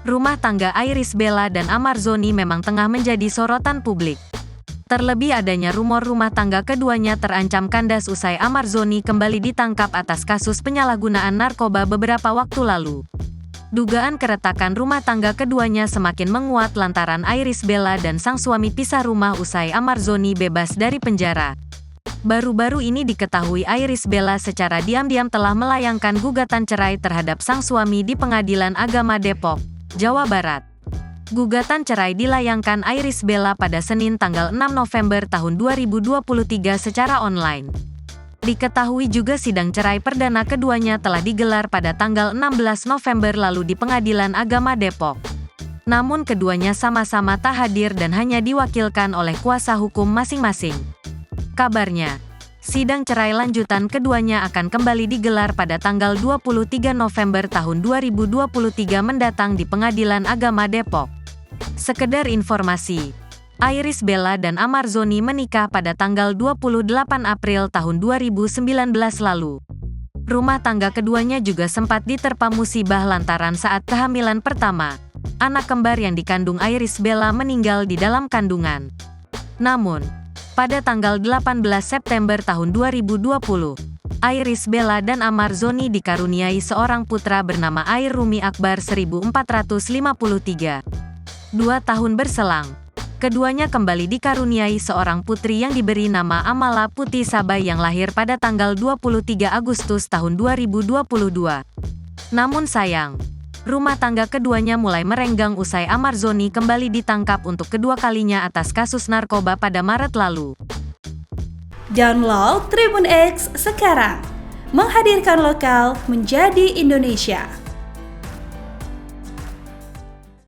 Rumah tangga Iris Bella dan Amar Zoni memang tengah menjadi sorotan publik. Terlebih adanya rumor rumah tangga keduanya terancam kandas usai Amar Zoni kembali ditangkap atas kasus penyalahgunaan narkoba beberapa waktu lalu. Dugaan keretakan rumah tangga keduanya semakin menguat lantaran Iris Bella dan sang suami pisah rumah usai Amar Zoni bebas dari penjara. Baru-baru ini diketahui Iris Bella secara diam-diam telah melayangkan gugatan cerai terhadap sang suami di Pengadilan Agama Depok, Jawa Barat. Gugatan cerai dilayangkan Iris Bella pada Senin tanggal 6 November tahun 2023 secara online. Diketahui juga sidang cerai perdana keduanya telah digelar pada tanggal 16 November lalu di Pengadilan Agama Depok. Namun keduanya sama-sama tak hadir dan hanya diwakilkan oleh kuasa hukum masing-masing. Kabarnya, sidang cerai lanjutan keduanya akan kembali digelar pada tanggal 23 November tahun 2023 mendatang di Pengadilan Agama Depok. Sekedar informasi, Iris Bella dan Amar Zoni menikah pada tanggal 28 April tahun 2019 lalu. Rumah tangga keduanya juga sempat diterpa musibah lantaran saat kehamilan pertama, anak kembar yang dikandung Iris Bella meninggal di dalam kandungan. Namun, pada tanggal 18 September tahun 2020, Iris Bella dan Amar Zoni dikaruniai seorang putra bernama Air Rumi Akbar 1453. 2 tahun berselang, keduanya kembali dikaruniai seorang putri yang diberi nama Amala Putih Sabai yang lahir pada tanggal 23 Agustus tahun 2022. Namun sayang, rumah tangga keduanya mulai merenggang usai Amar Zoni kembali ditangkap untuk kedua kalinya atas kasus narkoba pada Maret lalu. Download Tribun X sekarang, menghadirkan lokal menjadi Indonesia.